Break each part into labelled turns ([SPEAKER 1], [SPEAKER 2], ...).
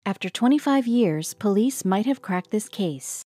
[SPEAKER 1] After 25 years, police might have cracked this case.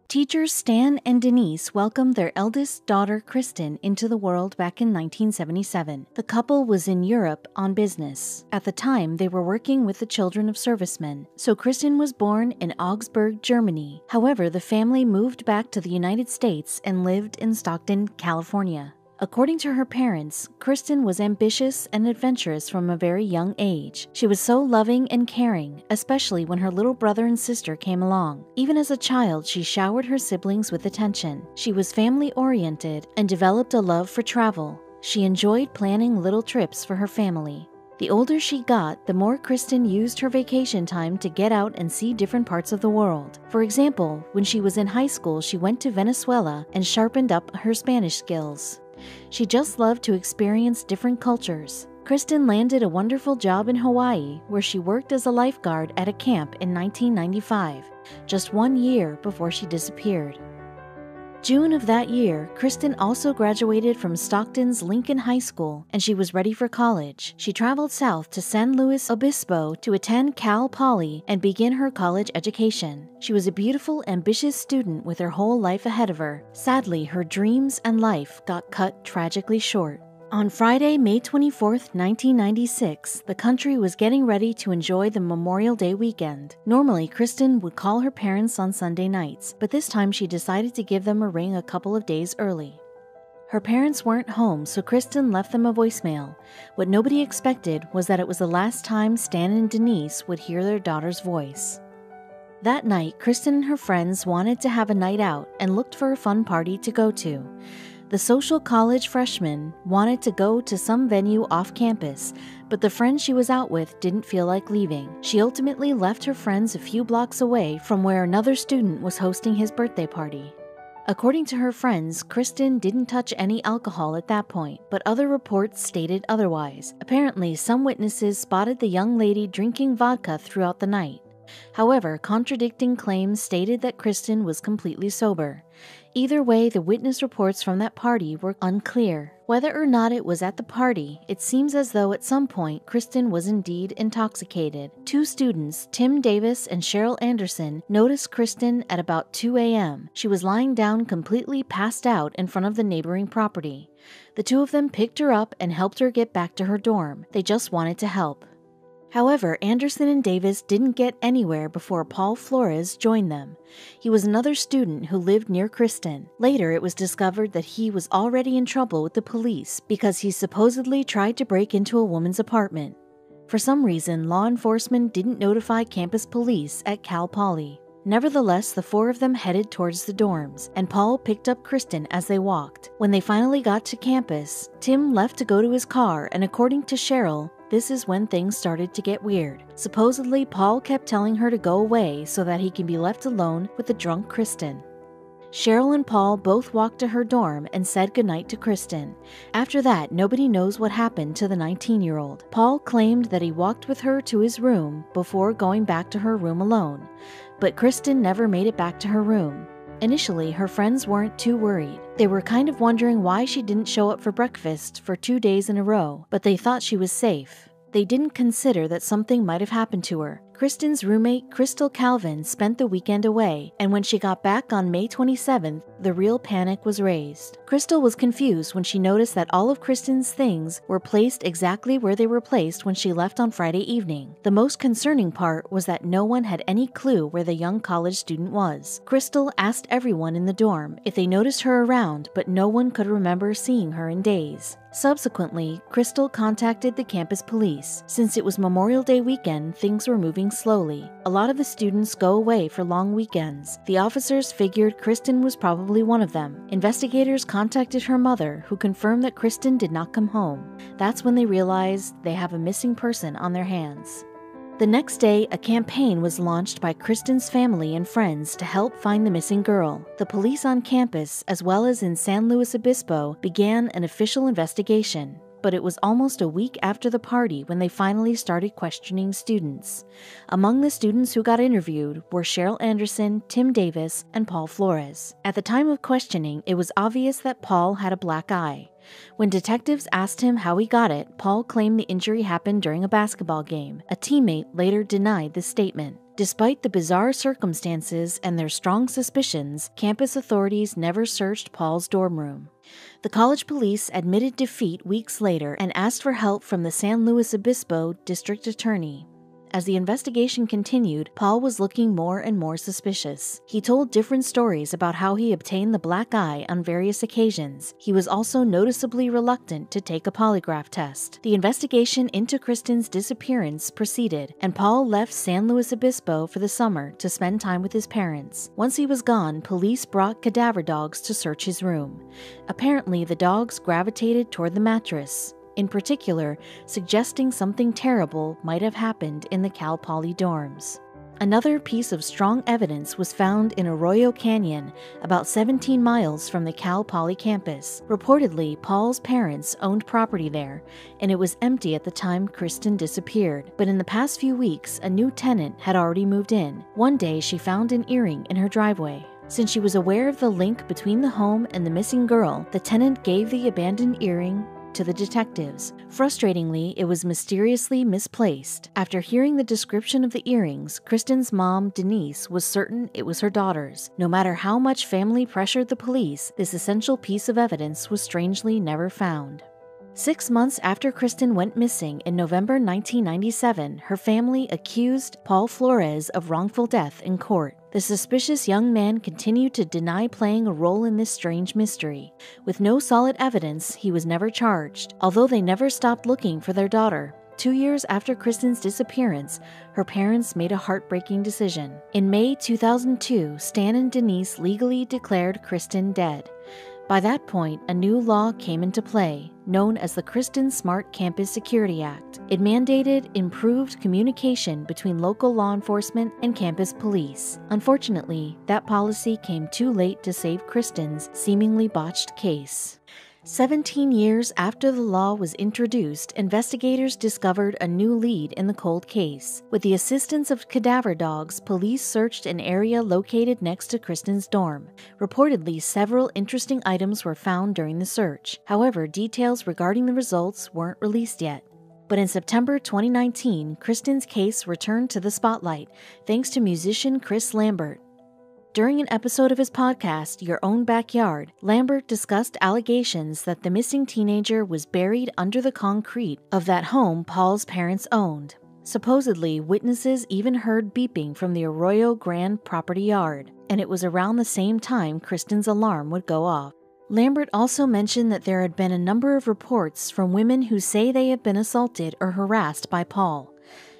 [SPEAKER 1] Teachers Stan and Denise welcomed their eldest daughter Kristen into the world back in 1977. The couple was in Europe on business. At the time, they were working with the children of servicemen, so Kristen was born in Augsburg, Germany. However, the family moved back to the United States and lived in Stockton, California. According to her parents, Kristen was ambitious and adventurous from a very young age. She was so loving and caring, especially when her little brother and sister came along. Even as a child, she showered her siblings with attention. She was family-oriented and developed a love for travel. She enjoyed planning little trips for her family. The older she got, the more Kristen used her vacation time to get out and see different parts of the world. For example, when she was in high school, she went to Venezuela and sharpened up her Spanish skills. She just loved to experience different cultures. Kristen landed a wonderful job in Hawaii, where she worked as a lifeguard at a camp in 1995, just 1 year before she disappeared. June of that year, Kristen also graduated from Stockton's Lincoln High School, and she was ready for college. She traveled south to San Luis Obispo to attend Cal Poly and begin her college education. She was a beautiful, ambitious student with her whole life ahead of her. Sadly, her dreams and life got cut tragically short. On Friday, May 24, 1996, the country was getting ready to enjoy the Memorial Day weekend. Normally, Kristen would call her parents on Sunday nights, but this time she decided to give them a ring a couple of days early. Her parents weren't home, so Kristen left them a voicemail. What nobody expected was that it was the last time Stan and Denise would hear their daughter's voice. That night, Kristen and her friends wanted to have a night out and looked for a fun party to go to. The social college freshman wanted to go to some venue off campus, but the friend she was out with didn't feel like leaving. She ultimately left her friends a few blocks away from where another student was hosting his birthday party. According to her friends, Kristen didn't touch any alcohol at that point, but other reports stated otherwise. Apparently, some witnesses spotted the young lady drinking vodka throughout the night. However, contradicting claims stated that Kristen was completely sober. Either way, the witness reports from that party were unclear. Whether or not it was at the party, it seems as though at some point Kristen was indeed intoxicated. Two students, Tim Davis and Cheryl Anderson, noticed Kristen at about 2 a.m. She was lying down completely passed out in front of the neighboring property. The two of them picked her up and helped her get back to her dorm. They just wanted to help. However, Anderson and Davis didn't get anywhere before Paul Flores joined them. He was another student who lived near Kristen. Later, it was discovered that he was already in trouble with the police because he supposedly tried to break into a woman's apartment. For some reason, law enforcement didn't notify campus police at Cal Poly. Nevertheless, the four of them headed towards the dorms, and Paul picked up Kristen as they walked. When they finally got to campus, Tim left to go to his car, and according to Cheryl, this is when things started to get weird. Supposedly, Paul kept telling her to go away so that he can be left alone with the drunk Kristen. Cheryl and Paul both walked to her dorm and said goodnight to Kristen. After that, nobody knows what happened to the 19-year-old. Paul claimed that he walked with her to his room before going back to her room alone, but Kristen never made it back to her room. Initially, her friends weren't too worried. They were kind of wondering why she didn't show up for breakfast for 2 days in a row, but they thought she was safe. They didn't consider that something might have happened to her. Kristen's roommate, Crystal Calvin, spent the weekend away, and when she got back on May 27th, the real panic was raised. Crystal was confused when she noticed that all of Kristen's things were placed exactly where they were placed when she left on Friday evening. The most concerning part was that no one had any clue where the young college student was. Crystal asked everyone in the dorm if they noticed her around, but no one could remember seeing her in days. Subsequently, Crystal contacted the campus police. Since it was Memorial Day weekend, things were moving slowly. A lot of the students go away for long weekends. The officers figured Kristen was probably one of them. Investigators contacted her mother, who confirmed that Kristen did not come home. That's when they realized they have a missing person on their hands. The next day, a campaign was launched by Kristen's family and friends to help find the missing girl. The police on campus, as well as in San Luis Obispo, began an official investigation. But it was almost a week after the party when they finally started questioning students. Among the students who got interviewed were Cheryl Anderson, Tim Davis, and Paul Flores. At the time of questioning, it was obvious that Paul had a black eye. When detectives asked him how he got it, Paul claimed the injury happened during a basketball game. A teammate later denied this statement. Despite the bizarre circumstances and their strong suspicions, campus authorities never searched Paul's dorm room. The college police admitted defeat weeks later and asked for help from the San Luis Obispo district attorney. As the investigation continued, Paul was looking more and more suspicious. He told different stories about how he obtained the black eye on various occasions. He was also noticeably reluctant to take a polygraph test. The investigation into Kristen's disappearance proceeded, and Paul left San Luis Obispo for the summer to spend time with his parents. Once he was gone, police brought cadaver dogs to search his room. Apparently, the dogs gravitated toward the mattress, in particular, suggesting something terrible might have happened in the Cal Poly dorms. Another piece of strong evidence was found in Arroyo Canyon, about 17 miles from the Cal Poly campus. Reportedly, Paul's parents owned property there, and it was empty at the time Kristen disappeared. But in the past few weeks, a new tenant had already moved in. One day, she found an earring in her driveway. Since she was aware of the link between the home and the missing girl, the tenant gave the abandoned earring to the detectives. Frustratingly, it was mysteriously misplaced. After hearing the description of the earrings, Kristen's mom, Denise, was certain it was her daughter's. No matter how much family pressured the police, this essential piece of evidence was strangely never found. 6 months after Kristen went missing in November 1997, her family accused Paul Flores of wrongful death in court. The suspicious young man continued to deny playing a role in this strange mystery. With no solid evidence, he was never charged, although they never stopped looking for their daughter. 2 years after Kristen's disappearance, her parents made a heartbreaking decision. In May 2002, Stan and Denise legally declared Kristen dead. By that point, a new law came into play, known as the Kristen Smart Campus Security Act. It mandated improved communication between local law enforcement and campus police. Unfortunately, that policy came too late to save Kristen's seemingly botched case. 17 years after the law was introduced, investigators discovered a new lead in the cold case. With the assistance of cadaver dogs, police searched an area located next to Kristen's dorm. Reportedly, several interesting items were found during the search. However, details regarding the results weren't released yet. But in September 2019, Kristen's case returned to the spotlight, thanks to musician Chris Lambert. During an episode of his podcast, Your Own Backyard, Lambert discussed allegations that the missing teenager was buried under the concrete of that home Paul's parents owned. Supposedly, witnesses even heard beeping from the Arroyo Grande property yard, and it was around the same time Kristen's alarm would go off. Lambert also mentioned that there had been a number of reports from women who say they have been assaulted or harassed by Paul.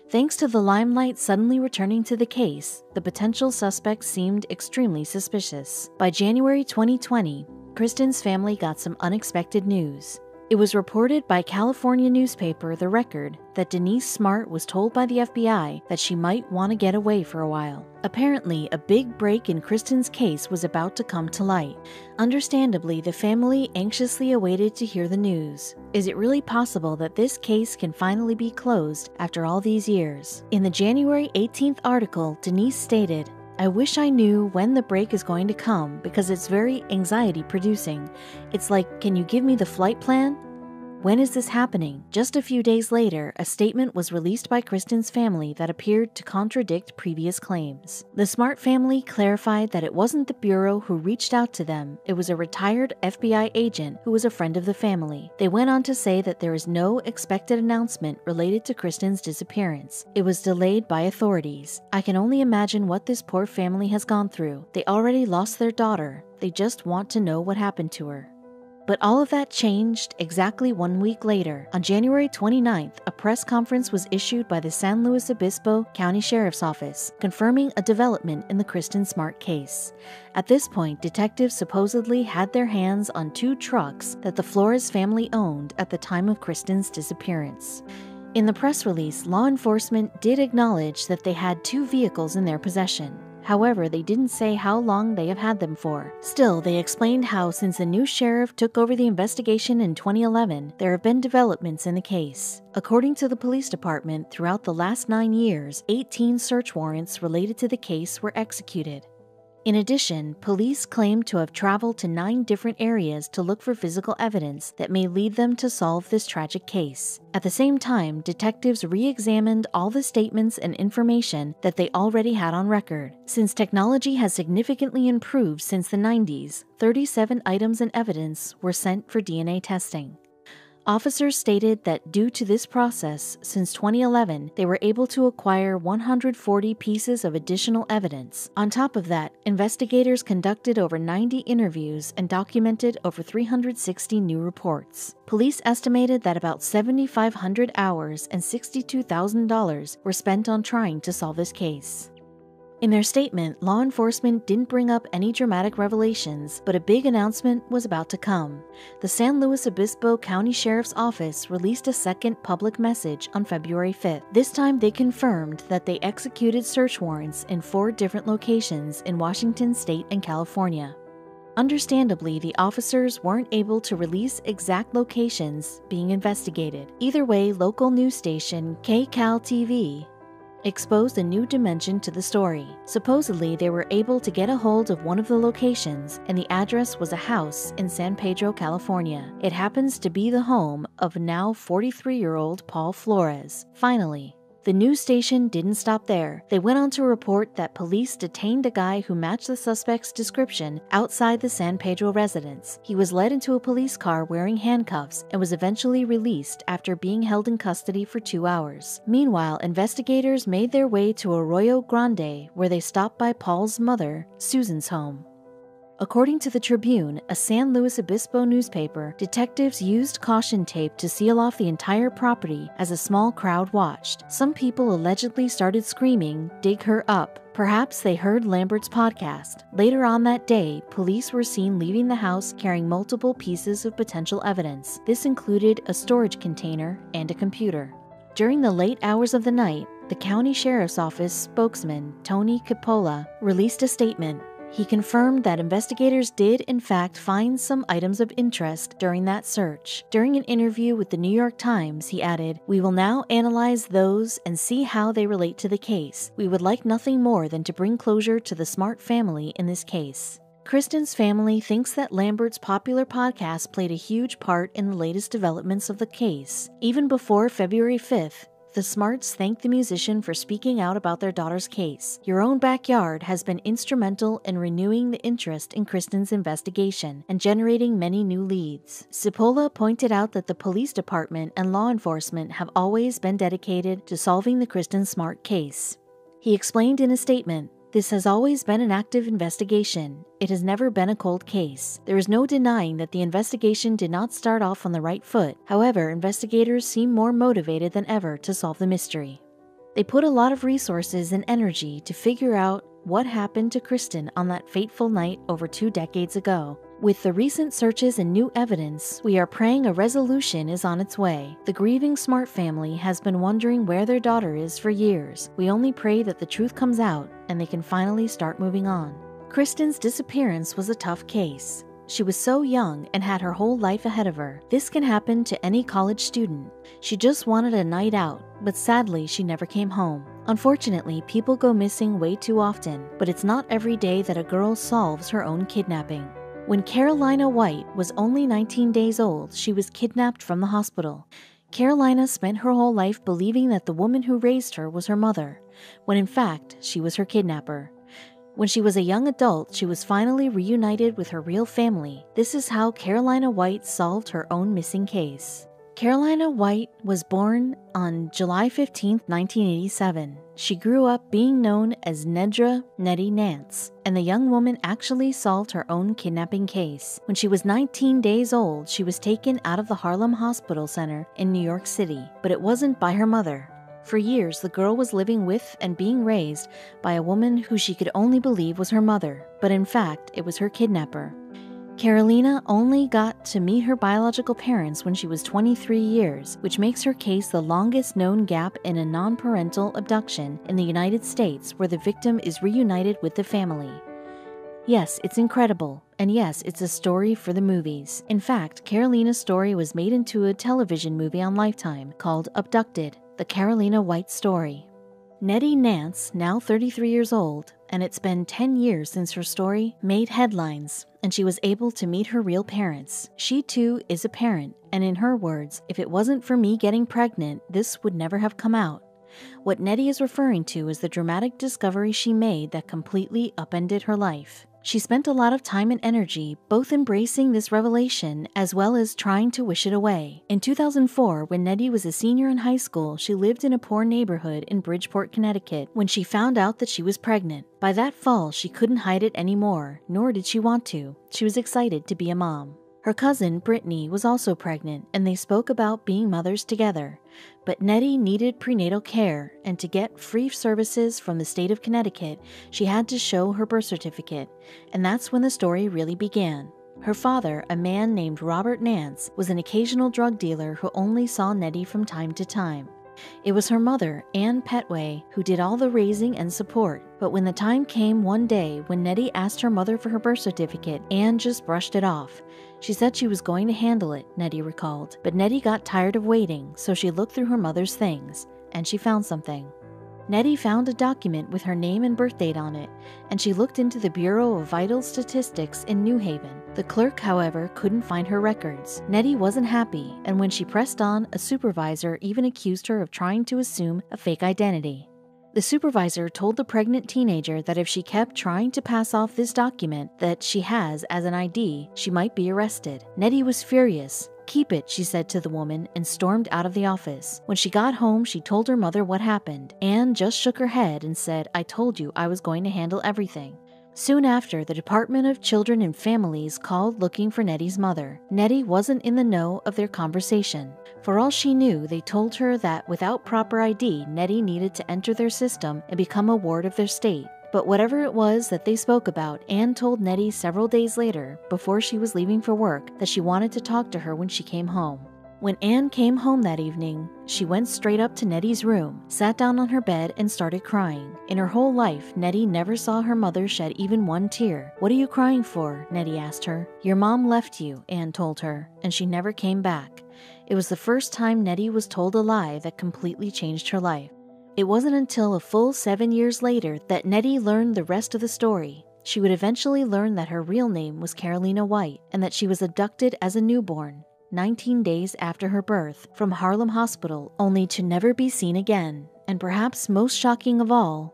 [SPEAKER 1] Thanks to the limelight suddenly returning to the case, the potential suspects seemed extremely suspicious. By January 2020, Kristen's family got some unexpected news. It was reported by California newspaper The Record that Denise Smart was told by the FBI that she might want to get away for a while. Apparently, a big break in Kristen's case was about to come to light. Understandably, the family anxiously awaited to hear the news. Is it really possible that this case can finally be closed after all these years? In the January 18th article, Denise stated, "I wish I knew when the break is going to come because it's very anxiety-producing. It's like, can you give me the flight plan? When is this happening?" Just a few days later, a statement was released by Kristen's family that appeared to contradict previous claims. The Smart family clarified that it wasn't the Bureau who reached out to them, it was a retired FBI agent who was a friend of the family. They went on to say that there is no expected announcement related to Kristen's disappearance. It was delayed by authorities. I can only imagine what this poor family has gone through. They already lost their daughter. They just want to know what happened to her. But all of that changed exactly 1 week later. On January 29th, a press conference was issued by the San Luis Obispo County Sheriff's Office, confirming a development in the Kristen Smart case. At this point, detectives supposedly had their hands on 2 trucks that the Flores family owned at the time of Kristen's disappearance. In the press release, law enforcement did acknowledge that they had 2 vehicles in their possession. However, they didn't say how long they have had them for. Still, they explained how since the new sheriff took over the investigation in 2011, there have been developments in the case. According to the police department, throughout the last 9 years, 18 search warrants related to the case were executed. In addition, police claim to have traveled to 9 different areas to look for physical evidence that may lead them to solve this tragic case. At the same time, detectives re-examined all the statements and information that they already had on record. Since technology has significantly improved since the 90s, 37 items and evidence were sent for DNA testing. Officers stated that due to this process, since 2011, they were able to acquire 140 pieces of additional evidence. On top of that, investigators conducted over 90 interviews and documented over 360 new reports. Police estimated that about 7,500 hours and $62,000 were spent on trying to solve this case. In their statement, law enforcement didn't bring up any dramatic revelations, but a big announcement was about to come. The San Luis Obispo County Sheriff's Office released a second public message on February 5th. This time they confirmed that they executed search warrants in 4 different locations in Washington State and California. Understandably, the officers weren't able to release exact locations being investigated. Either way, local news station KCAL TV exposed a new dimension to the story. Supposedly, they were able to get a hold of one of the locations, and the address was a house in San Pedro, California. It happens to be the home of now 43-year-old Paul Flores. Finally, the news station didn't stop there. They went on to report that police detained a guy who matched the suspect's description outside the San Pedro residence. He was led into a police car wearing handcuffs and was eventually released after being held in custody for 2 hours. Meanwhile, investigators made their way to Arroyo Grande, where they stopped by Paul's mother, Susan's home. According to the Tribune, a San Luis Obispo newspaper, detectives used caution tape to seal off the entire property as a small crowd watched. Some people allegedly started screaming, "Dig her up." Perhaps they heard Lambert's podcast. Later on that day, police were seen leaving the house carrying multiple pieces of potential evidence. This included a storage container and a computer. During the late hours of the night, the county sheriff's office spokesman, Tony Capola, released a statement. He confirmed that investigators did, in fact, find some items of interest during that search. During an interview with the New York Times, he added, "We will now analyze those and see how they relate to the case. We would like nothing more than to bring closure to the Smart family in this case." Kristen's family thinks that Lambert's popular podcast played a huge part in the latest developments of the case. Even before February 5th, the Smarts thanked the musician for speaking out about their daughter's case. Your Own Backyard has been instrumental in renewing the interest in Kristen's investigation and generating many new leads. Cipolla pointed out that the police department and law enforcement have always been dedicated to solving the Kristen Smart case. He explained in a statement, "This has always been an active investigation. It has never been a cold case. There is no denying that the investigation did not start off on the right foot. However, investigators seem more motivated than ever to solve the mystery." They put a lot of resources and energy to figure out what happened to Kristen on that fateful night over 2 decades ago. With the recent searches and new evidence, we are praying a resolution is on its way. The grieving Smart family has been wondering where their daughter is for years. We only pray that the truth comes out and they can finally start moving on. Kristen's disappearance was a tough case. She was so young and had her whole life ahead of her. This can happen to any college student. She just wanted a night out, but sadly she never came home. Unfortunately, people go missing way too often, but it's not every day that a girl solves her own kidnapping. When Carolina White was only 19 days old, she was kidnapped from the hospital. Carolina spent her whole life believing that the woman who raised her was her mother, when in fact, she was her kidnapper. When she was a young adult, she was finally reunited with her real family. This is how Carolina White solved her own missing case. Carolina White was born on July 15, 1987. She grew up being known as Nedra Nettie Nance, and the young woman actually solved her own kidnapping case. When she was 19 days old, she was taken out of the Harlem Hospital Center in New York City, but it wasn't by her mother. For years, the girl was living with and being raised by a woman who she could only believe was her mother, but in fact, it was her kidnapper. Carolina only got to meet her biological parents when she was 23 years, which makes her case the longest known gap in a non-parental abduction in the United States where the victim is reunited with the family. Yes, it's incredible, and yes, it's a story for the movies. In fact, Carolina's story was made into a television movie on Lifetime called Abducted, The Carolina White Story. Nettie Nance, now 33 years old, and it's been 10 years since her story made headlines and she was able to meet her real parents. She too is a parent, and in her words, "If it wasn't for me getting pregnant, this would never have come out." What Nettie is referring to is the dramatic discovery she made that completely upended her life. She spent a lot of time and energy both embracing this revelation as well as trying to wish it away. In 2004, when Nettie was a senior in high school, she lived in a poor neighborhood in Bridgeport, Connecticut, when she found out that she was pregnant. By that fall, she couldn't hide it anymore, nor did she want to. She was excited to be a mom. Her cousin, Brittany, was also pregnant, and they spoke about being mothers together. But Nettie needed prenatal care, and to get free services from the state of Connecticut, she had to show her birth certificate, and that's when the story really began. Her father, a man named Robert Nance, was an occasional drug dealer who only saw Nettie from time to time. It was her mother, Ann Petway, who did all the raising and support. But when the time came one day when Nettie asked her mother for her birth certificate, Ann just brushed it off. She said she was going to handle it, Nettie recalled. But Nettie got tired of waiting, so she looked through her mother's things, and she found something. Nettie found a document with her name and birth date on it, and she looked into the Bureau of Vital Statistics in New Haven. The clerk, however, couldn't find her records. Nettie wasn't happy, and when she pressed on, a supervisor even accused her of trying to assume a fake identity. The supervisor told the pregnant teenager that if she kept trying to pass off this document that she has as an ID, she might be arrested. Nettie was furious. "Keep it," she said to the woman, and stormed out of the office. When she got home, she told her mother what happened. Anne just shook her head and said, "I told you I was going to handle everything." Soon after, the Department of Children and Families called looking for Nettie's mother. Nettie wasn't in the know of their conversation. For all she knew, they told her that without proper ID, Nettie needed to enter their system and become a ward of their state. But whatever it was that they spoke about, Anne told Nettie several days later, before she was leaving for work, that she wanted to talk to her when she came home. When Anne came home that evening, she went straight up to Nettie's room, sat down on her bed, and started crying. In her whole life, Nettie never saw her mother shed even one tear. "What are you crying for?" Nettie asked her. "Your mom left you," Anne told her, "and she never came back." It was the first time Nettie was told a lie that completely changed her life. It wasn't until a full 7 years later that Nettie learned the rest of the story. She would eventually learn that her real name was Carolina White and that she was abducted as a newborn, 19 days after her birth, from Harlem Hospital, only to never be seen again. And perhaps most shocking of all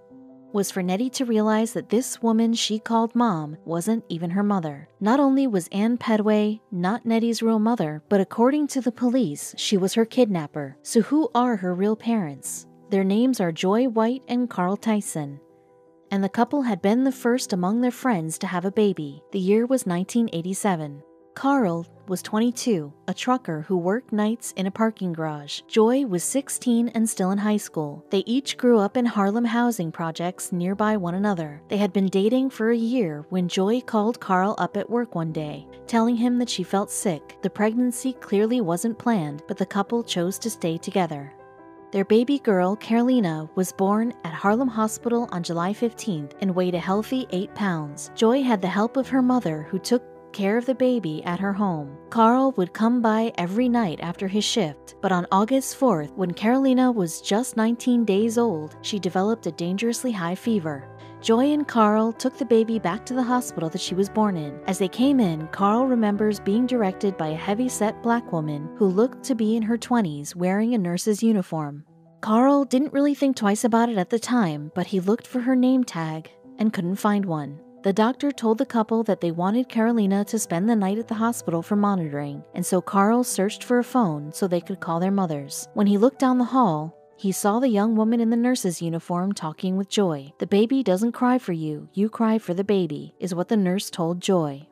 [SPEAKER 1] was for Nettie to realize that this woman she called Mom wasn't even her mother. Not only was Ann Petway not Nettie's real mother, but according to the police, she was her kidnapper. So who are her real parents? Their names are Joy White and Carl Tyson. And the couple had been the first among their friends to have a baby. The year was 1987. Carl was 22, a trucker who worked nights in a parking garage. Joy was 16 and still in high school. They each grew up in Harlem housing projects nearby one another. They had been dating for a year when Joy called Carl up at work one day, telling him that she felt sick. The pregnancy clearly wasn't planned, but the couple chose to stay together. Their baby girl, Carolina, was born at Harlem Hospital on July 15th and weighed a healthy 8 pounds. Joy had the help of her mother, who took care of the baby at her home. Carl would come by every night after his shift, but on August 4th, when Carolina was just 19 days old, she developed a dangerously high fever. Joy and Carl took the baby back to the hospital that she was born in. As they came in, Carl remembers being directed by a heavy-set black woman who looked to be in her 20s, wearing a nurse's uniform. Carl didn't really think twice about it at the time, but he looked for her name tag and couldn't find one. The doctor told the couple that they wanted Carolina to spend the night at the hospital for monitoring, and so Carl searched for a phone so they could call their mothers. When he looked down the hall, he saw the young woman in the nurse's uniform talking with Joy. "The baby doesn't cry for you, you cry for the baby," is what the nurse told Joy.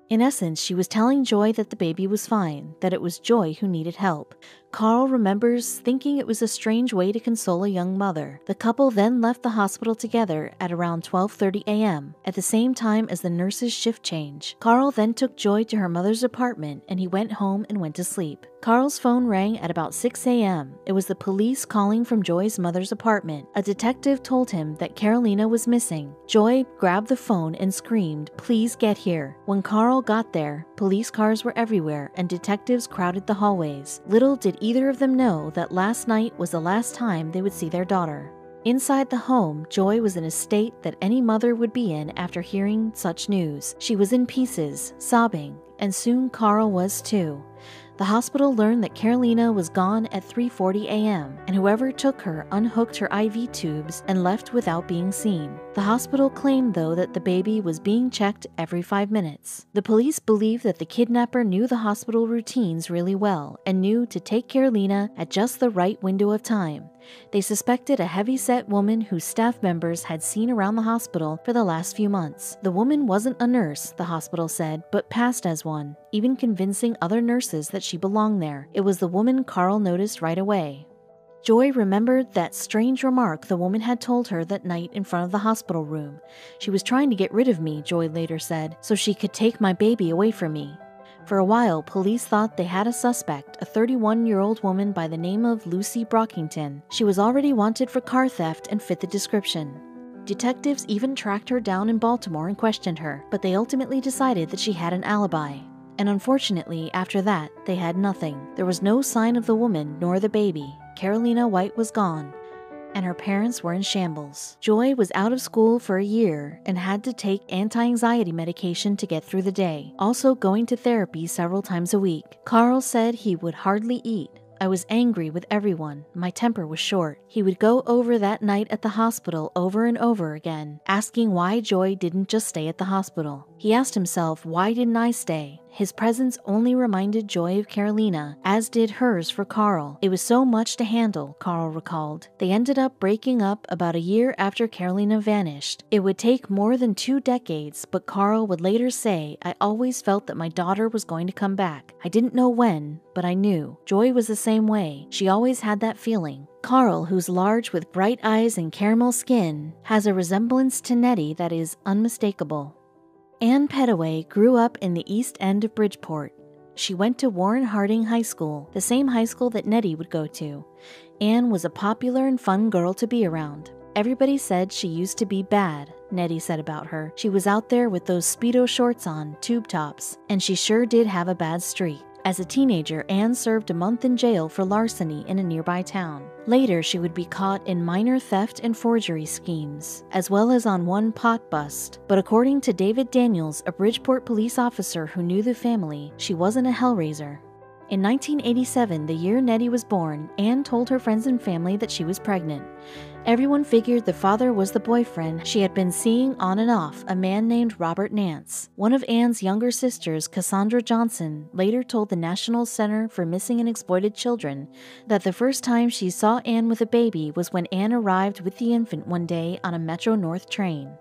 [SPEAKER 1] In essence, she was telling Joy that the baby was fine, that it was Joy who needed help. Carl remembers thinking it was a strange way to console a young mother. The couple then left the hospital together at around 12:30 a.m., at the same time as the nurse's shift change. Carl then took Joy to her mother's apartment, and he went home and went to sleep. Carl's phone rang at about 6 a.m. It was the police calling from Joy's mother's apartment. A detective told him that Carolina was missing. Joy grabbed the phone and screamed, "Please get here." When Carl got there, police cars were everywhere and detectives crowded the hallways. Little did either of them know that last night was the last time they would see their daughter. Inside the home, Joy was in a state that any mother would be in after hearing such news. She was in pieces, sobbing, and soon Carl was too. The hospital learned that Carolina was gone at 3:40 a.m., and whoever took her unhooked her IV tubes and left without being seen. The hospital claimed, though, that the baby was being checked every 5 minutes. The police believed that the kidnapper knew the hospital routines really well and knew to take Carolina at just the right window of time. They suspected a heavy-set woman whose staff members had seen around the hospital for the last few months. The woman wasn't a nurse, the hospital said, but passed as one, even convincing other nurses that she belonged there. It was the woman Carl noticed right away. Joy remembered that strange remark the woman had told her that night in front of the hospital room. She was trying to get rid of me, Joy later said, so she could take my baby away from me. For a while, police thought they had a suspect, a 31-year-old woman by the name of Lucy Brockington. She was already wanted for car theft and fit the description. Detectives even tracked her down in Baltimore and questioned her, but they ultimately decided that she had an alibi. And unfortunately, after that, they had nothing. There was no sign of the woman nor the baby. Carolina White was gone, and her parents were in shambles. Joy was out of school for a year and had to take anti-anxiety medication to get through the day, also going to therapy several times a week. Carl said he would hardly eat. I was angry with everyone. My temper was short. He would go over that night at the hospital over and over again, asking why Joy didn't just stay at the hospital. He asked himself, why didn't I stay? His presence only reminded Joy of Carolina, as did hers for Carl. It was so much to handle, Carl recalled. They ended up breaking up about a year after Carolina vanished. It would take more than 2 decades, but Carl would later say, I always felt that my daughter was going to come back. I didn't know when, but I knew. Joy was the same way. She always had that feeling. Carl, who's large with bright eyes and caramel skin, has a resemblance to Nettie that is unmistakable. Ann Pettaway grew up in the East End of Bridgeport. She went to Warren Harding High School, the same high school that Nettie would go to. Ann was a popular and fun girl to be around. Everybody said she used to be bad, Nettie said about her. She was out there with those Speedo shorts on, tube tops, and she sure did have a bad streak. As a teenager, Ann served a month in jail for larceny in a nearby town. Later, she would be caught in minor theft and forgery schemes, as well as on one pot bust. But according to David Daniels, a Bridgeport police officer who knew the family, she wasn't a hellraiser. In 1987, the year Nettie was born, Ann told her friends and family that she was pregnant. Everyone figured the father was the boyfriend she had been seeing on and off, a man named Robert Nance. One of Ann's younger sisters, Cassandra Johnson, later told the National Center for Missing and Exploited Children that the first time she saw Ann with a baby was when Ann arrived with the infant one day on a Metro North train.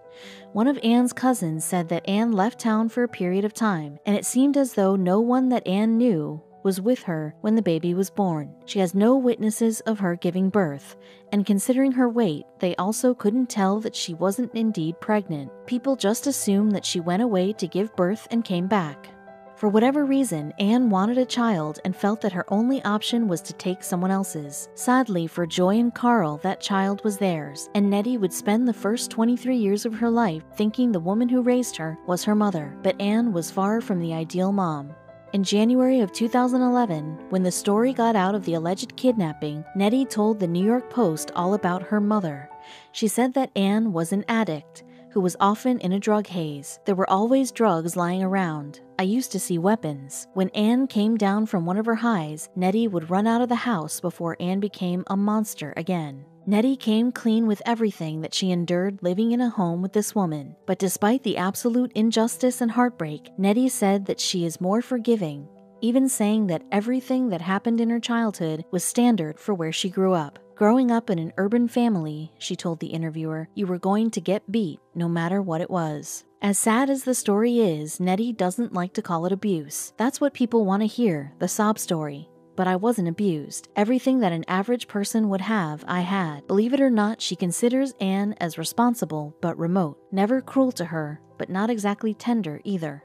[SPEAKER 1] One of Ann's cousins said that Ann left town for a period of time, and it seemed as though no one that Ann knew was with her when the baby was born. She has no witnesses of her giving birth, and considering her weight, they also couldn't tell that she wasn't indeed pregnant. People just assumed that she went away to give birth and came back. For whatever reason, Ann wanted a child and felt that her only option was to take someone else's. Sadly for Joy and Carl, that child was theirs, and Nettie would spend the first 23 years of her life thinking the woman who raised her was her mother. But Ann was far from the ideal mom. In January of 2011, when the story got out of the alleged kidnapping, Nettie told the New York Post all about her mother. She said that Ann was an addict who was often in a drug haze. There were always drugs lying around. I used to see weapons. When Ann came down from one of her highs, Nettie would run out of the house before Ann became a monster again. Nettie came clean with everything that she endured living in a home with this woman. But despite the absolute injustice and heartbreak, Nettie said that she is more forgiving, even saying that everything that happened in her childhood was standard for where she grew up. Growing up in an urban family, she told the interviewer, you were going to get beat no matter what it was. As sad as the story is, Nettie doesn't like to call it abuse. That's what people want to hear, the sob story. But I wasn't abused. Everything that an average person would have, I had. Believe it or not, she considers Ann as responsible but remote. Never cruel to her, but not exactly tender either.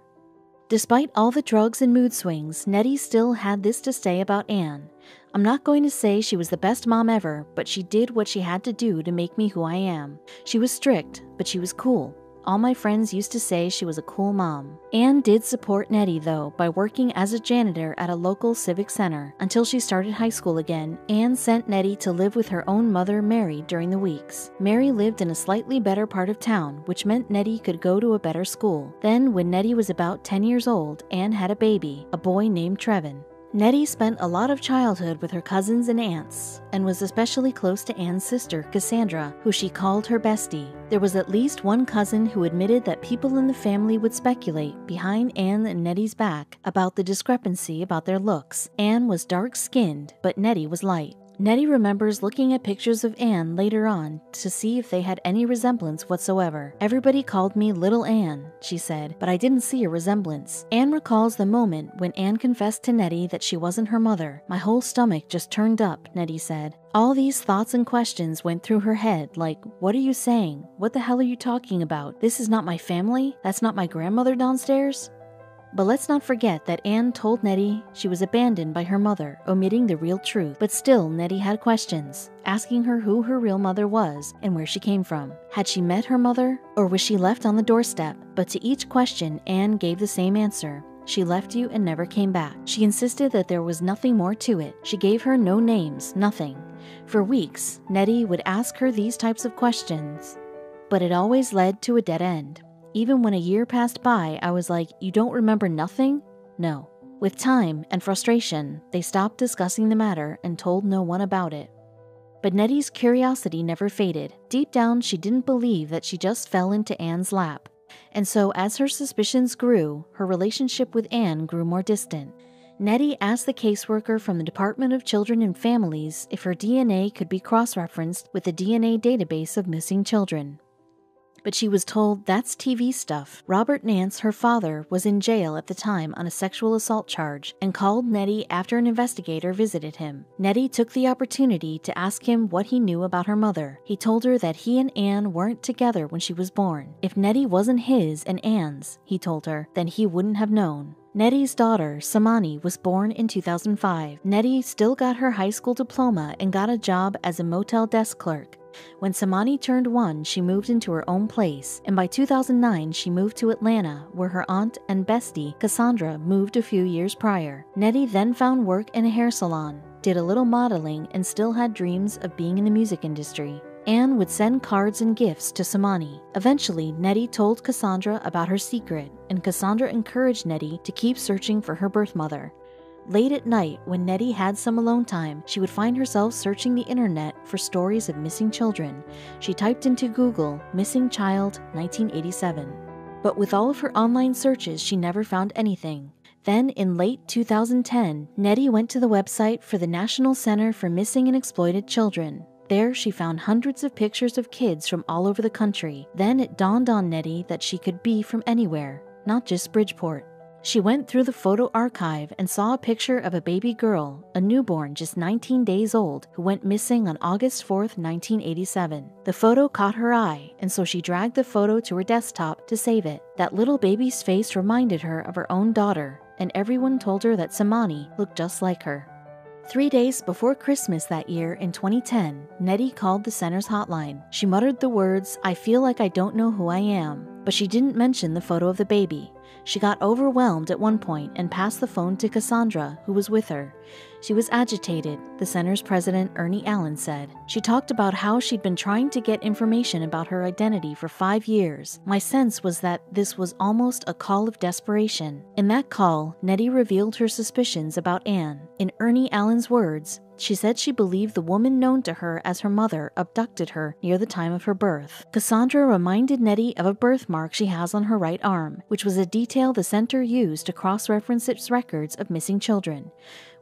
[SPEAKER 1] Despite all the drugs and mood swings, Nettie still had this to say about Ann. I'm not going to say she was the best mom ever, but she did what she had to do to make me who I am. She was strict, but she was cool. All my friends used to say she was a cool mom. Anne did support Nettie, though, by working as a janitor at a local civic center. Until she started high school again, Anne sent Nettie to live with her own mother, Mary, during the weeks. Mary lived in a slightly better part of town, which meant Nettie could go to a better school. Then, when Nettie was about 10 years old, Anne had a baby, a boy named Trevin. Nettie spent a lot of childhood with her cousins and aunts, and was especially close to Anne's sister, Cassandra, who she called her bestie. There was at least one cousin who admitted that people in the family would speculate behind Anne and Nettie's back about the discrepancy about their looks. Anne was dark-skinned, but Nettie was light. Nettie remembers looking at pictures of Anne later on to see if they had any resemblance whatsoever. "Everybody called me Little Anne," she said, "but I didn't see a resemblance." Anne recalls the moment when Anne confessed to Nettie that she wasn't her mother. "My whole stomach just turned up," Nettie said. All these thoughts and questions went through her head, like, what are you saying? What the hell are you talking about? This is not my family? That's not my grandmother downstairs? But let's not forget that Anne told Nettie she was abandoned by her mother, omitting the real truth. But still, Nettie had questions, asking her who her real mother was and where she came from. Had she met her mother, or was she left on the doorstep? But to each question, Anne gave the same answer. She left you and never came back. She insisted that there was nothing more to it. She gave her no names, nothing. For weeks, Nettie would ask her these types of questions, but it always led to a dead end. Even when a year passed by, I was like, you don't remember nothing? No. With time and frustration, they stopped discussing the matter and told no one about it. But Nettie's curiosity never faded. Deep down, she didn't believe that she just fell into Anne's lap. And so, as her suspicions grew, her relationship with Anne grew more distant. Nettie asked the caseworker from the Department of Children and Families if her DNA could be cross-referenced with the DNA database of missing children. But she was told that's TV stuff. Robert Nance, her father, was in jail at the time on a sexual assault charge and called Nettie after an investigator visited him. Nettie took the opportunity to ask him what he knew about her mother. He told her that he and Anne weren't together when she was born. If Nettie wasn't his and Anne's, he told her, then he wouldn't have known. Nettie's daughter, Samani, was born in 2005. Nettie still got her high school diploma and got a job as a motel desk clerk. When Samani turned 1, she moved into her own place, and by 2009 she moved to Atlanta, where her aunt and bestie, Cassandra, moved a few years prior. Nettie then found work in a hair salon, did a little modeling, and still had dreams of being in the music industry. Anne would send cards and gifts to Samani. Eventually, Nettie told Cassandra about her secret, and Cassandra encouraged Nettie to keep searching for her birth mother. Late at night, when Nettie had some alone time, she would find herself searching the internet for stories of missing children. She typed into Google, "Missing Child 1987." But with all of her online searches, she never found anything. Then, in late 2010, Nettie went to the website for the National Center for Missing and Exploited Children. There, she found hundreds of pictures of kids from all over the country. Then it dawned on Nettie that she could be from anywhere, not just Bridgeport. She went through the photo archive and saw a picture of a baby girl, a newborn just 19 days old, who went missing on August 4th, 1987. The photo caught her eye, and so she dragged the photo to her desktop to save it. That little baby's face reminded her of her own daughter, and everyone told her that Samani looked just like her. 3 days before Christmas that year in 2010, Nettie called the center's hotline. She muttered the words, "I feel like I don't know who I am," but she didn't mention the photo of the baby. She got overwhelmed at one point and passed the phone to Cassandra, who was with her. She was agitated, the center's president, Ernie Allen, said. She talked about how she'd been trying to get information about her identity for 5 years. My sense was that this was almost a call of desperation. In that call, Nettie revealed her suspicions about Anne. In Ernie Allen's words, she said she believed the woman known to her as her mother abducted her near the time of her birth. Cassandra reminded Nettie of a birthmark she has on her right arm, which was a detail the center used to cross-reference its records of missing children.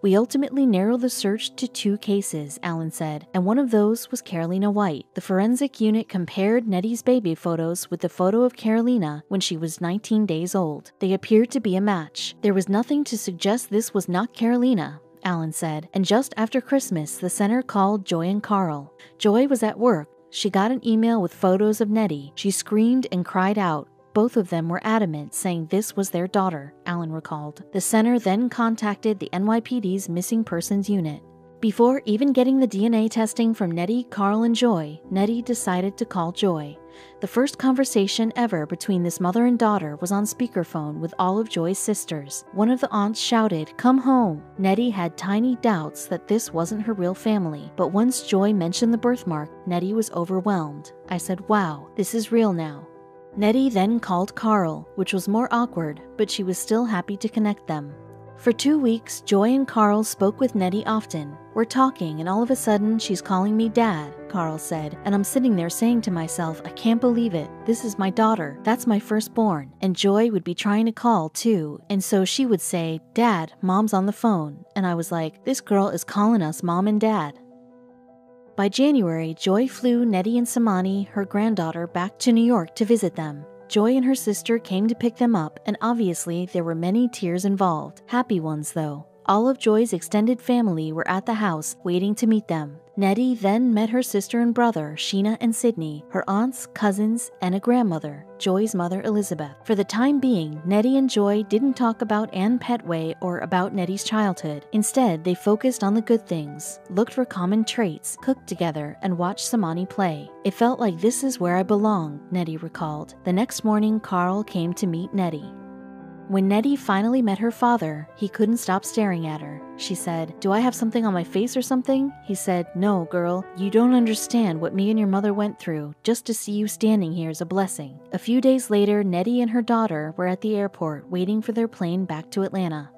[SPEAKER 1] We ultimately narrowed the search to 2 cases, Allen said, and one of those was Carolina White. The forensic unit compared Nettie's baby photos with the photo of Carolina when she was 19 days old. They appeared to be a match. There was nothing to suggest this was not Carolina, Allen said, and just after Christmas, the center called Joy and Carl. Joy was at work. She got an email with photos of Nettie. She screamed and cried out. Both of them were adamant, saying this was their daughter, Allen recalled. The center then contacted the NYPD's Missing Persons Unit. Before even getting the DNA testing from Nettie, Carl, and Joy, Nettie decided to call Joy. The first conversation ever between this mother and daughter was on speakerphone with all of Joy's sisters. One of the aunts shouted, "Come home!" Nettie had tiny doubts that this wasn't her real family, but once Joy mentioned the birthmark, Nettie was overwhelmed. I said, "Wow, this is real now." Nettie then called Carl, which was more awkward, but she was still happy to connect them. For 2 weeks, Joy and Carl spoke with Nettie often. "We're talking, and all of a sudden, she's calling me Dad," Carl said, and I'm sitting there saying to myself, I can't believe it. This is my daughter. That's my firstborn. And Joy would be trying to call, too, and so she would say, "Dad, Mom's on the phone." And I was like, this girl is calling us Mom and Dad. By January, Joy flew Nettie and Samani, her granddaughter, back to New York to visit them. Joy and her sister came to pick them up, and obviously there were many tears involved. Happy ones, though. All of Joy's extended family were at the house waiting to meet them. Nettie then met her sister and brother, Sheena and Sydney, her aunts, cousins, and a grandmother, Joy's mother, Elizabeth. For the time being, Nettie and Joy didn't talk about Ann Petway or about Nettie's childhood. Instead, they focused on the good things, looked for common traits, cooked together, and watched Samani play. "It felt like this is where I belong," Nettie recalled. The next morning, Carl came to meet Nettie. When Nettie finally met her father, he couldn't stop staring at her. She said, "Do I have something on my face or something?" He said, "No, girl, you don't understand what me and your mother went through. Just to see you standing here is a blessing." A few days later, Nettie and her daughter were at the airport waiting for their plane back to Atlanta.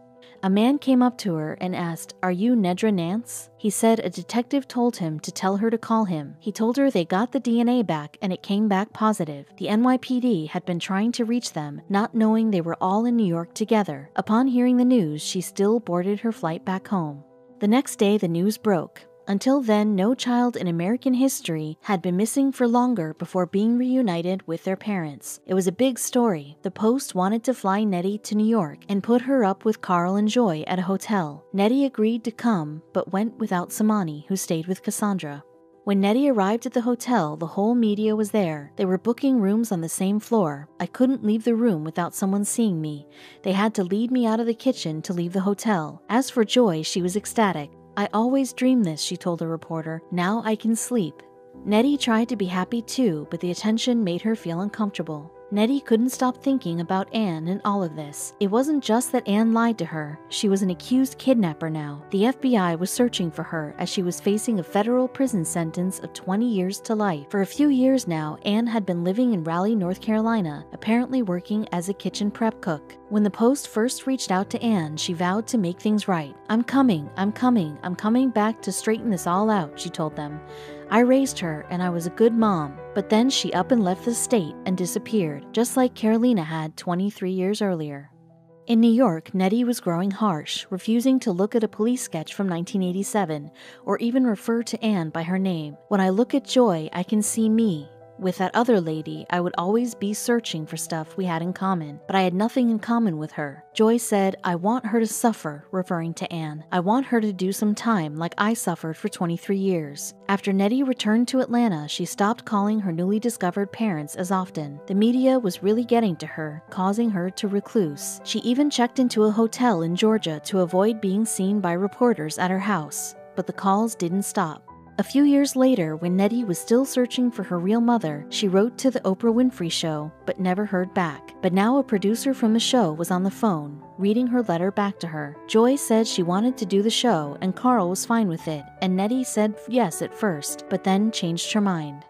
[SPEAKER 1] A man came up to her and asked, "Are you Nedra Nance?" He said a detective told him to tell her to call him. He told her they got the DNA back and it came back positive. The NYPD had been trying to reach them, not knowing they were all in New York together. Upon hearing the news, she still boarded her flight back home. The next day, the news broke. Until then, no child in American history had been missing for longer before being reunited with their parents. It was a big story. The Post wanted to fly Nettie to New York and put her up with Carl and Joy at a hotel. Nettie agreed to come, but went without Samani, who stayed with Cassandra. When Nettie arrived at the hotel, the whole media was there. They were booking rooms on the same floor. I couldn't leave the room without someone seeing me. They had to lead me out of the kitchen to leave the hotel. As for Joy, she was ecstatic. "I always dreamed this," she told a reporter. "Now I can sleep." Nettie tried to be happy too, but the attention made her feel uncomfortable. Nettie couldn't stop thinking about Ann and all of this. It wasn't just that Ann lied to her. She was an accused kidnapper now. The FBI was searching for her as she was facing a federal prison sentence of 20 years to life. For a few years now, Ann had been living in Raleigh, North Carolina, apparently working as a kitchen prep cook. When the Post first reached out to Ann, she vowed to make things right. I'm coming back to straighten this all out," she told them. "I raised her, and I was a good mom." But then she up and left the state and disappeared, just like Carolina had 23 years earlier. In New York, Nettie was growing harsh, refusing to look at a police sketch from 1987, or even refer to Ann by her name. "When I look at Joy, I can see me. With that other lady, I would always be searching for stuff we had in common, but I had nothing in common with her." Joy said, "I want her to suffer," referring to Ann. "I want her to do some time like I suffered for 23 years. After Nettie returned to Atlanta, she stopped calling her newly discovered parents as often. The media was really getting to her, causing her to recluse. She even checked into a hotel in Georgia to avoid being seen by reporters at her house, but the calls didn't stop. A few years later, when Nettie was still searching for her real mother, she wrote to the Oprah Winfrey Show, but never heard back. But now a producer from the show was on the phone, reading her letter back to her. Joy said she wanted to do the show, and Carl was fine with it, and Nettie said yes at first, but then changed her mind.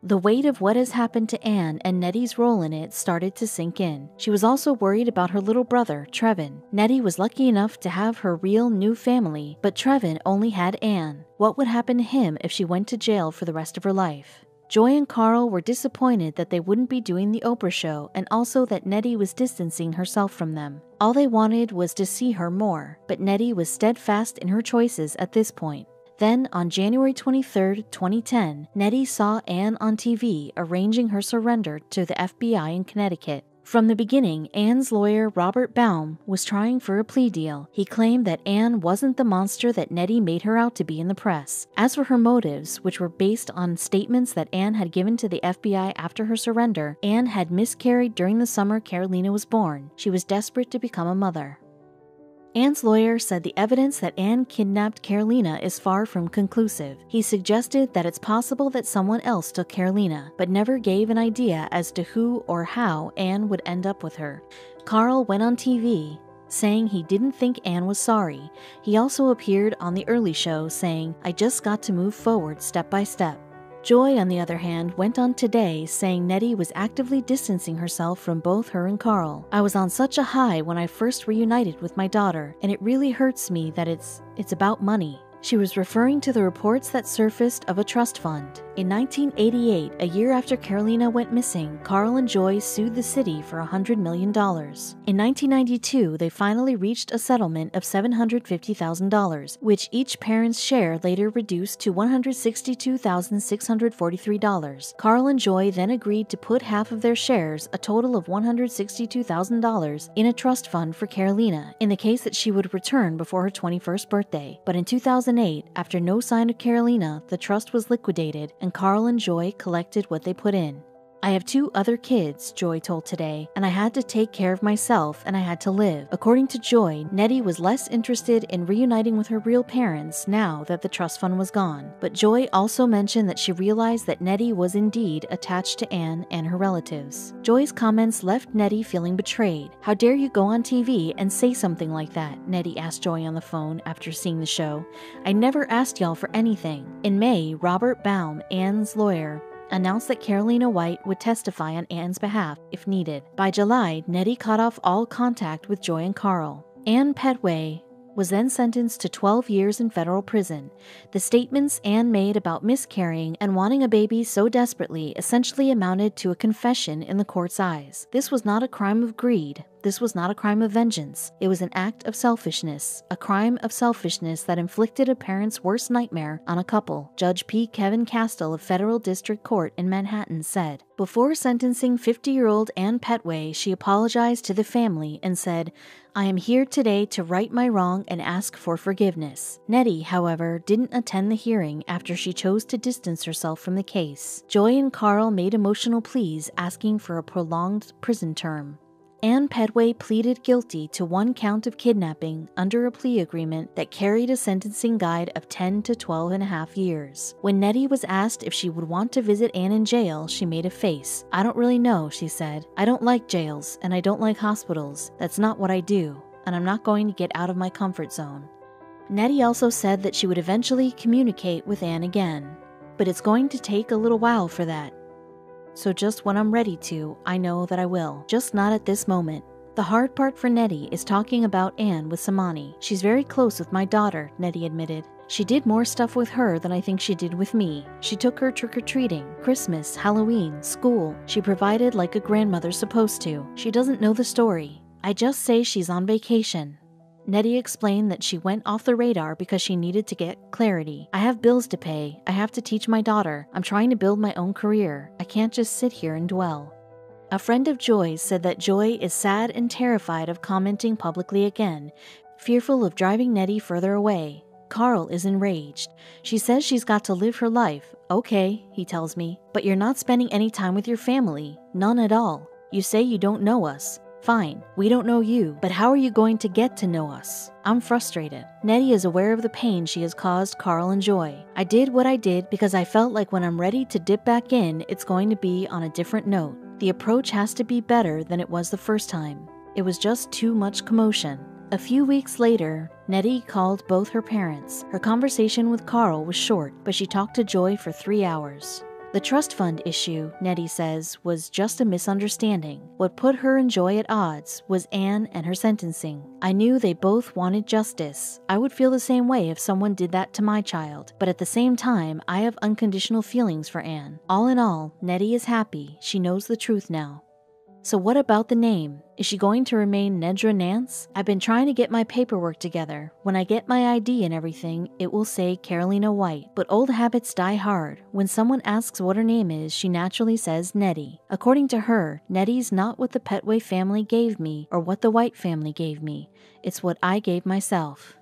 [SPEAKER 1] The weight of what has happened to Ann and Nettie's role in it started to sink in. She was also worried about her little brother, Trevin. Nettie was lucky enough to have her real new family, but Trevin only had Ann. What would happen to him if she went to jail for the rest of her life? Joy and Carl were disappointed that they wouldn't be doing the Oprah show, and also that Nettie was distancing herself from them. All they wanted was to see her more, but Nettie was steadfast in her choices at this point. Then, on January 23, 2010, Nettie saw Ann on TV arranging her surrender to the FBI in Connecticut. From the beginning, Ann's lawyer, Robert Baum, was trying for a plea deal. He claimed that Ann wasn't the monster that Nettie made her out to be in the press. As for her motives, which were based on statements that Ann had given to the FBI after her surrender, Ann had miscarried during the summer Carolina was born. She was desperate to become a mother. Anne's lawyer said the evidence that Anne kidnapped Carolina is far from conclusive. He suggested that it's possible that someone else took Carolina, but never gave an idea as to who or how Anne would end up with her. Carl went on TV saying he didn't think Anne was sorry. He also appeared on The Early Show saying, "I just got to move forward step by step." Joy, on the other hand, went on Today saying Nettie was actively distancing herself from both her and Carl. "I was on such a high when I first reunited with my daughter, and it really hurts me that it's about money." She was referring to the reports that surfaced of a trust fund. In 1988, a year after Carolina went missing, Carl and Joy sued the city for $100 million. In 1992, they finally reached a settlement of $750,000, which each parent's share later reduced to $162,643. Carl and Joy then agreed to put half of their shares, a total of $162,000, in a trust fund for Carolina, in the case that she would return before her 21st birthday. But in 2008, after no sign of Carolina, the trust was liquidated, and Carl and Joy collected what they put in. "I have 2 other kids," Joy told Today, "and I had to take care of myself and I had to live." According to Joy, Nettie was less interested in reuniting with her real parents now that the trust fund was gone. But Joy also mentioned that she realized that Nettie was indeed attached to Anne and her relatives. Joy's comments left Nettie feeling betrayed. "How dare you go on TV and say something like that?" Nettie asked Joy on the phone after seeing the show. "I never asked y'all for anything." In May, Robert Baum, Anne's lawyer, announced that Carolina White would testify on Anne's behalf if needed. By July, Nettie cut off all contact with Joy and Carl. Anne Petway was then sentenced to 12 years in federal prison. The statements Anne made about miscarrying and wanting a baby so desperately essentially amounted to a confession in the court's eyes. This was not a crime of greed. This was not a crime of vengeance. It was an act of selfishness, a crime of selfishness that inflicted a parent's worst nightmare on a couple, Judge P. Kevin Castell of Federal District Court in Manhattan said. Before sentencing 50-year-old Anne Petway, she apologized to the family and said, "I am here today to right my wrong and ask for forgiveness." Nettie, however, didn't attend the hearing after she chose to distance herself from the case. Joy and Carl made emotional pleas asking for a prolonged prison term. Anne Petway pleaded guilty to 1 count of kidnapping under a plea agreement that carried a sentencing guide of 10 to 12.5 years. When Nettie was asked if she would want to visit Anne in jail, she made a face. "I don't really know," she said. "I don't like jails, and I don't like hospitals. That's not what I do, and I'm not going to get out of my comfort zone." Nettie also said that she would eventually communicate with Anne again, but it's going to take a little while for that. "So just when I'm ready to, I know that I will, just not at this moment." The hard part for Nettie is talking about Anne with Samani. "She's very close with my daughter," Nettie admitted. "She did more stuff with her than I think she did with me. She took her trick-or-treating, Christmas, Halloween, school. She provided like a grandmother's supposed to. She doesn't know the story. I just say she's on vacation." Nettie explained that she went off the radar because she needed to get clarity. "I have bills to pay. I have to teach my daughter. I'm trying to build my own career. I can't just sit here and dwell." A friend of Joy's said that Joy is sad and terrified of commenting publicly again, fearful of driving Nettie further away. Carl is enraged. "She says she's got to live her life." "Okay," he tells me, "but you're not spending any time with your family. None at all. You say you don't know us. Fine, we don't know you, but how are you going to get to know us?" I'm frustrated. Nettie is aware of the pain she has caused Carl and Joy. "I did what I did because I felt like when I'm ready to dip back in, it's going to be on a different note. The approach has to be better than it was the first time. It was just too much commotion." A few weeks later, Nettie called both her parents. Her conversation with Carl was short, but she talked to Joy for 3 hours. The trust fund issue, Nettie says, was just a misunderstanding. What put her and Joy at odds was Anne and her sentencing. "I knew they both wanted justice. I would feel the same way if someone did that to my child. But at the same time, I have unconditional feelings for Anne." All in all, Nettie is happy. She knows the truth now. So what about the name? Is she going to remain Nedra Nance? "I've been trying to get my paperwork together. When I get my ID and everything, it will say Carolina White. But old habits die hard. When someone asks what her name is, she naturally says Nettie." According to her, Nettie's not what the Petway family gave me or what the White family gave me. It's what I gave myself.